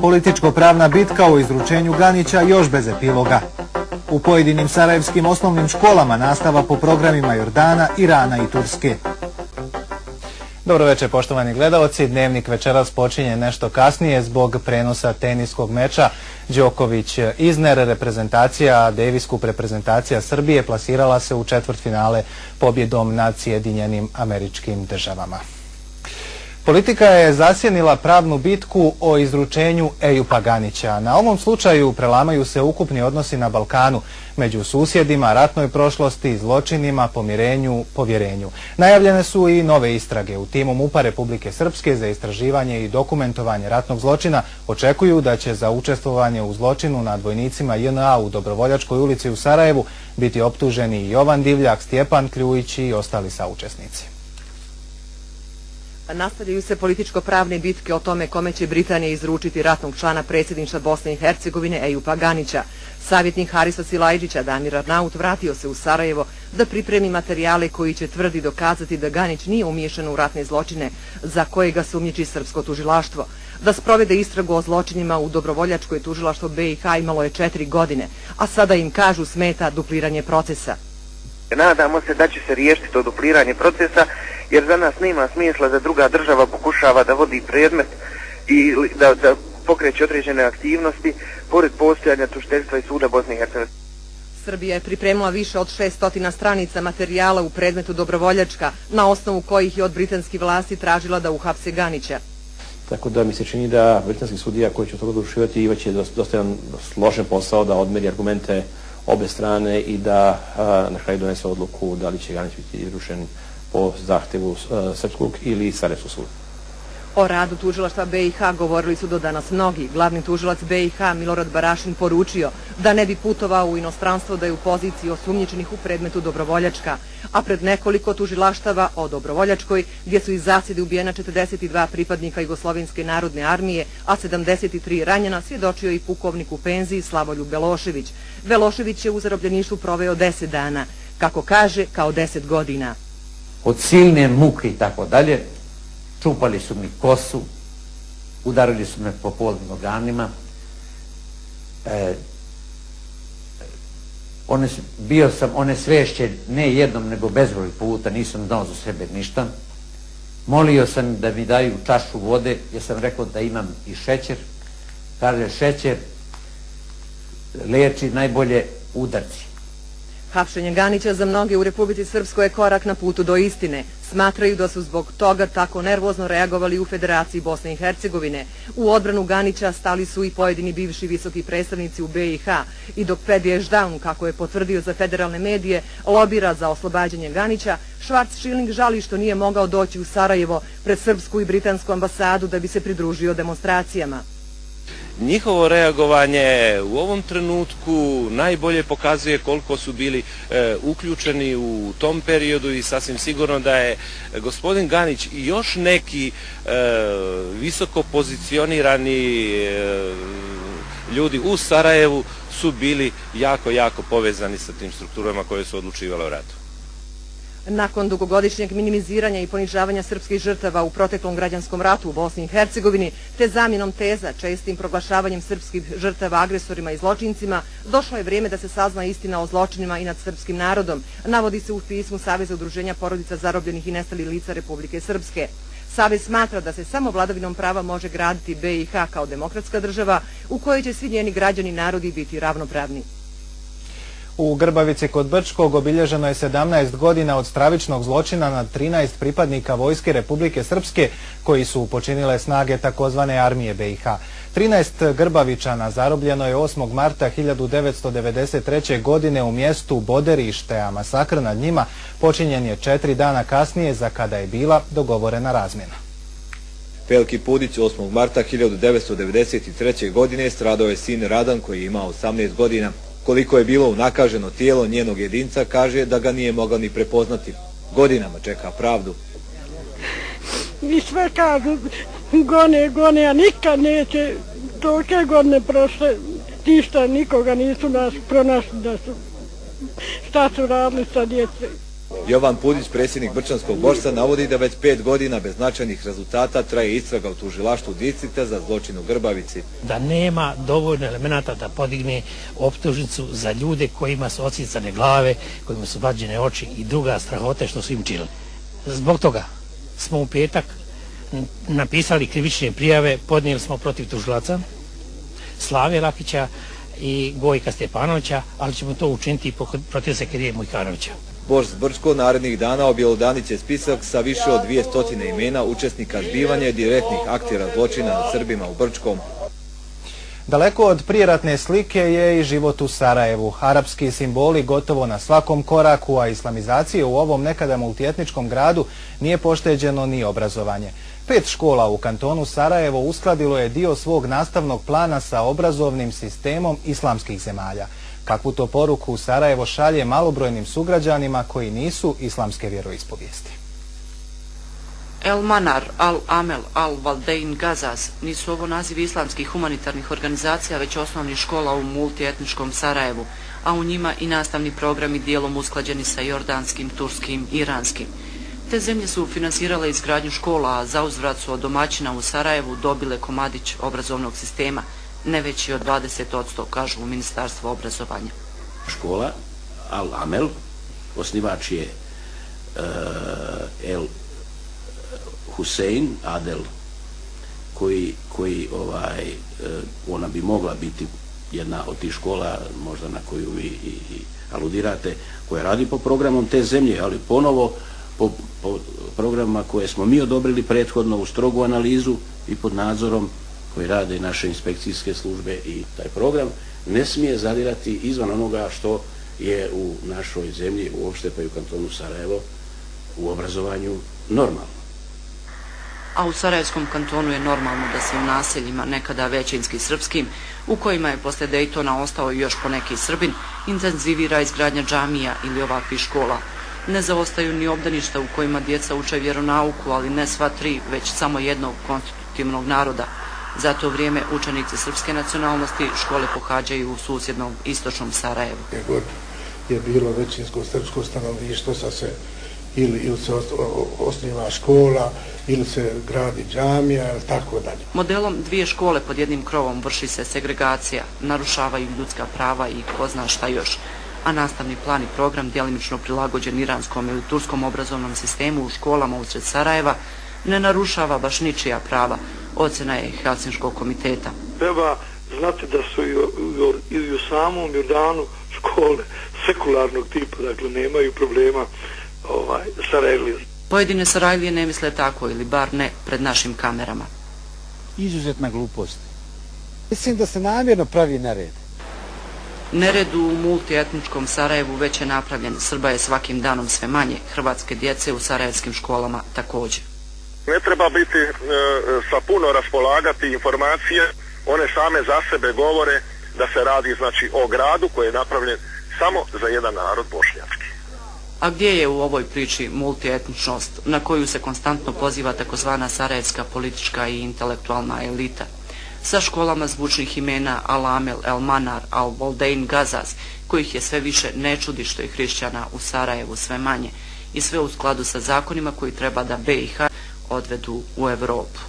Političko-pravna bitka o izručenju Ganića još bez epiloga. U pojedinim sarajevskim osnovnim školama nastava po programima Jordana, Irana i Turske. Dobro večer, poštovani gledaoci. Dnevnik večeras počinje nešto kasnije zbog prenosa teniskog meča Đoković-Izner. Reprezentacija, Davis Cup reprezentacija Srbije plasirala se u četvrtfinale pobjedom nad Sjedinjenim Američkim Državama. Politika je zasjenila pravnu bitku o izručenju Ejupa Ganića. Na ovom slučaju prelamaju se ukupni odnosi na Balkanu, među susjedima, ratnoj prošlosti, zločinima, pomirenju, povjerenju. Najavljene su i nove istrage. U timu MUP-a Republike Srpske za istraživanje i dokumentovanje ratnog zločina očekuju da će za učestvovanje u zločinu nad vojnicima JNA u Dobrovoljačkoj ulici u Sarajevu biti optuženi Jovan Divljak, Stjepan Kljujić i ostali saučesnici. Nastavljaju se političko-pravne bitke o tome kome će Britanija izručiti ratnog člana predsjedništva Bosne i Hercegovine Ejupa Ganića. Savjetnik Harisa Silajđića Damir Arnaut vratio se u Sarajevo da pripremi materijale koji će tvrdi dokazati da Ganić nije umiješan u ratne zločine za koje ga sumnjiči srpsko tužilaštvo. Da sprovede istragu o zločinima u Dobrovoljačkoj tužilaštvo BiH imalo je 4 godine, a sada im kažu smeta dupliranje procesa. Nadamo se da će se riješiti to dupliranje procesa, jer za nas nema smisla da druga država pokušava da vodi predmet i da pokreće određene aktivnosti pored postojanja tužiteljstva i suda Bosne i Hercegovine. Srbija je pripremila više od 600 stranica materijala u predmetu Dobrovoljačka, na osnovu kojih je od britanskih vlasti tražila da uhapse Ganića. Tako da mi se čini da britanski sudija koji će od toga odlučivati imaće dosta jedan složen posao da odmeri argumente obe strane i da na kraju donese odluku da li će Ganić biti izručen po zahtjevu srpskog ili sarajevskog suda. O radu tužilaštva BiH govorili su do danas mnogi. Glavni tužilac BiH Milorad Barašin poručio da ne bi putovao u inostranstvo da je u poziciji osumnjičenih u predmetu Dobrovoljačka, a pred nekoliko tužilaštava o Dobrovoljačkoj, gdje su iz zasjede ubijena 42 pripadnika Jugoslovenske narodne armije, a 73 ranjena, svjedočio i pukovnik u penziji Slavoljub Belošević. Belošević je u zarobljeništvu proveo 10 dana, kako kaže, kao 10 godina. Od silne muke i tako dalje, čupali su mi kosu, udarili su me po polnim organima, bio sam onesvešćen ne jednom nego bezbroj puta, nisam znao za sebe ništa. Molio sam da mi daju čašu vode, jer sam rekao da imam i šećer. Kaže, šećer liječi najbolje udarci. Hapšenje Ganića za mnoge u Republici Srpskoj je korak na putu do istine. Smatraju da su zbog toga tako nervozno reagovali u Federaciji Bosne i Hercegovine. U odbranu Ganića stali su i pojedini bivši visoki predstavnici u BiH i dok Fedije Ždaun, kako je potvrdio za federalne medije, lobira za oslobađanje Ganića, Schwarz-Schilling žali što nije mogao doći u Sarajevo pred srpsku i britansku ambasadu da bi se pridružio demonstracijama. Njihovo reagovanje u ovom trenutku najbolje pokazuje koliko su bili uključeni u tom periodu i sasvim sigurno da je gospodin Ganić i još neki visoko pozicionirani ljudi u Sarajevu su bili jako povezani sa tim strukturama koje su odlučivale o ratu. Nakon dugogodišnjeg minimiziranja i ponižavanja srpskih žrtava u proteklom građanskom ratu u Bosni i Hercegovini, te zamjenom teza, čestim proglašavanjem srpskih žrtava agresorima i zločincima, došlo je vrijeme da se sazna istina o zločinima i nad srpskim narodom, navodi se u pismu Saveza udruženja porodica zarobljenih i nestalih lica Republike Srpske. Savez smatra da se samo vladavinom prava može graditi BiH kao demokratska država u kojoj će svi njeni građani i narodi biti ravnopravni. U Grbavici kod Brčkog obilježeno je 17 godina od stravičnog zločina nad 13 pripadnika Vojske Republike Srpske koji su počinile snage takozvane armije BiH. 13 Grbavičana zarobljeno je 8. marta 1993. godine u mjestu Boderište, a masakr nad njima počinjen je 4 dana kasnije za kada je bila dogovorena razmjena. Veliki Pudić 8. marta 1993. godine stradao je sin Radan koji je imao 18 godina. Koliko je bilo unakaženo tijelo njenog jedinca, kaže da ga nije mogao ni prepoznati. Godinama čeka pravdu. I sve kažu, gone, a nikad neće, tolike godine prošle, ništa, nikoga nisu nas pronašli da su, šta su radili sa djece. Jovan Pudić, predsjednik Brčanskog borca, navodi da već 5 godina bez značajnih rezultata traje istraga u tužilaštvu distrikta za zločin u Grbavici. Da nema dovoljno elemenata da podigne optužnicu za ljude kojima su odsjecane glave, kojima su vađene oči i druga strahote što su im činili. Zbog toga smo u petak napisali krivične prijave, podnijeli smo protiv tužilaca Slave Lakića i Gojka Stjepanovića, ali ćemo to učiniti protiv Zekirije Mujkanovića. Borz Brčko narednih dana objelodanit će spisak sa više od 200 imena učesnika zbivanja i direktnih aktera zločina nad Srbima u Brčkom. Daleko od prijeratne slike je i život u Sarajevu. Arapski simboli gotovo na svakom koraku, a islamizacije u ovom nekada multietničkom gradu nije pošteđeno ni obrazovanje. 5 škola u kantonu Sarajevo uskladilo je dio svog nastavnog plana sa obrazovnim sistemom islamskih zemalja. Kakvu to poruku Sarajevo šalje malobrojnim sugrađanima koji nisu islamske vjeroispovijesti? El Manar, Al Amel, Al Valdein Gazaz nisu ovo nazivi islamskih humanitarnih organizacija, već osnovnih škola u multietničkom Sarajevu, a u njima i nastavni programi dijelom usklađeni sa jordanskim, turskim i iranskim. Te zemlje su finansirale izgradnju škola, a zauzvrat su od domaćina u Sarajevu dobile komadić obrazovnog sistema, ne veći od 20%, kažu u Ministarstvu obrazovanja. Škola Al Amel, osnivač je El Husein Adel, koji ona bi mogla biti jedna od tih škola, možda na koju vi i aludirate, koja radi po programom te zemlje, ali ponovo po programima koje smo mi odobrili prethodno u strogu analizu i pod nadzorom koji rade naše inspekcijske službe, i taj program ne smije zadirati izvan onoga što je u našoj zemlji, uopšte pa i u kantonu Sarajevo, u obrazovanju normalno. A u Sarajevskom kantonu je normalno da se u naseljima, nekada većinski srpskim, u kojima je posle Dejtona ostao još poneki Srbin, intenzivira izgradnja džamija ili ovakvih škola. Ne zaostaju ni obdaništa u kojima djeca uče vjeronauku, ali ne sva 3, već samo jednog konstitutivnog naroda. Za to vrijeme učenici srpske nacionalnosti škole pohađaju u susjednom istočnom Sarajevu. God je bilo većinsko srpsko stanovništvo, ili se osniva škola, ili se gradi džamija, ili tako dalje. Modelom 2 škole pod jednim krovom vrši se segregacija, narušavaju ljudska prava i ko zna šta još. A nastavni plan i program, djelimično prilagođen iranskom ili turskom obrazovnom sistemu u školama usred Sarajeva, ne narušava baš ničija prava, ocjena je Helsinškog komiteta. Treba znati da su i u samom Jordanu škole sekularnog tipa, dakle nemaju problema Sarajevlije. Pojedine Sarajevlije ne misle tako, ili bar ne pred našim kamerama. Izuzetna glupost. Mislim da se namjerno pravi nered. Nered u multietničkom Sarajevu već je napravljen. Srba je svakim danom sve manje, hrvatske djece u sarajevskim školama također. Ne treba biti sa puno raspolagati informacije, one same za sebe govore da se radi znači o gradu koji je napravljen samo za jedan narod, bošnjački. A gdje je u ovoj priči multietničnost na koju se konstantno poziva takozvana sarajevska politička i intelektualna elita? Sa školama zvučnih imena Al Amel, El Manar, Al Valdein Gazaz, kojih je sve više, ne čudi što je hrišćana u Sarajevu sve manje, i sve u skladu sa zakonima koji treba da BiH odvedu u Evropu.